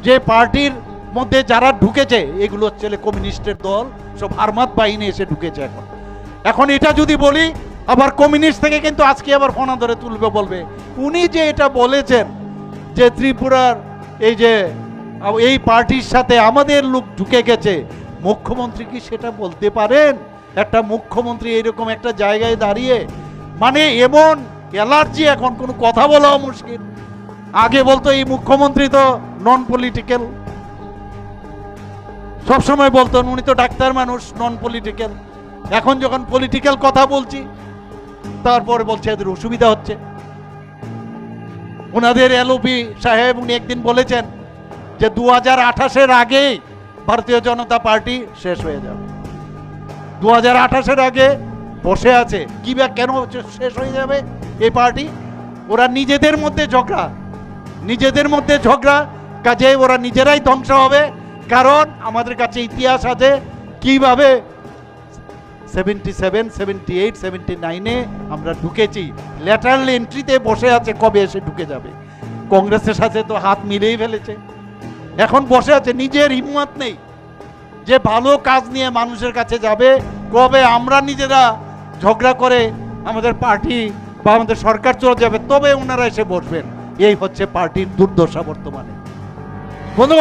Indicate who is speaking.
Speaker 1: যে পার্টির মধ্যে যারা ঢুকেছে এগুলো হচ্ছে কমিউনিস্টের দল, সব আর্মাদ বাহিনী এসে ঢুকেছে। এখন এটা যদি বলি আবার কমিউনিস্ট থেকে কিন্তু আজকে আবার ফোনা ধরে তুলবে, বলবে উনি যে এটা বলেছেন যে ত্রিপুরার এই পার্টির সাথে আমাদের লোক ঢুকে গেছে, মুখ্যমন্ত্রী কি সেটা বলতে পারেন? একটা মুখ্যমন্ত্রী এরকম একটা জায়গায় দাঁড়িয়ে, মানে এমন অ্যালার্জি, এখন কোনো কথা বলাও মুশকিল। আগে বলতো এই মুখ্যমন্ত্রী তো নন পলিটিক্যাল, সবসময় বলতেন উনি তো ডাক্তার মানুষ, নন পলিটিক্যাল। এখন যখন পলিটিক্যাল কথা বলছি তারপরে বলছে এদের অসুবিধা হচ্ছে। ওনাদের এলওপি সাহেব উনি একদিন বলেছেন যে 2028-এর আগেই ভারতীয় জনতা পার্টি শেষ হয়ে যাবে। 2028-এর আগে বসে আছে, কি বা কেন শেষ হয়ে যাবে এই পার্টি? ওরা নিজেদের মধ্যে ঝগড়া, কাজে ওরা নিজেরাই ধ্বংস হবে। কারণ আমাদের কাছে ইতিহাস আছে কিভাবে 77, 78, 79-এ আমরা ঢুকেছি, ল্যাটারাল এন্ট্রিতে বসে আছে, কবে এসে ঢুকে যাবে। কংগ্রেসের সাথে তো হাত মিলেই ফেলেছে, এখন বসে আছে, নিজের হিম্মত নেই যে ভালো কাজ নিয়ে মানুষের কাছে যাবে। কবে আমরা নিজেরা ঝগড়া করে আমাদের পার্টি বা আমাদের সরকার চলে যাবে, তবে ওনারা এসে বসবেন। এই হচ্ছে পার্টির দুর্দশা বর্তমানে। বন্ধুগণ,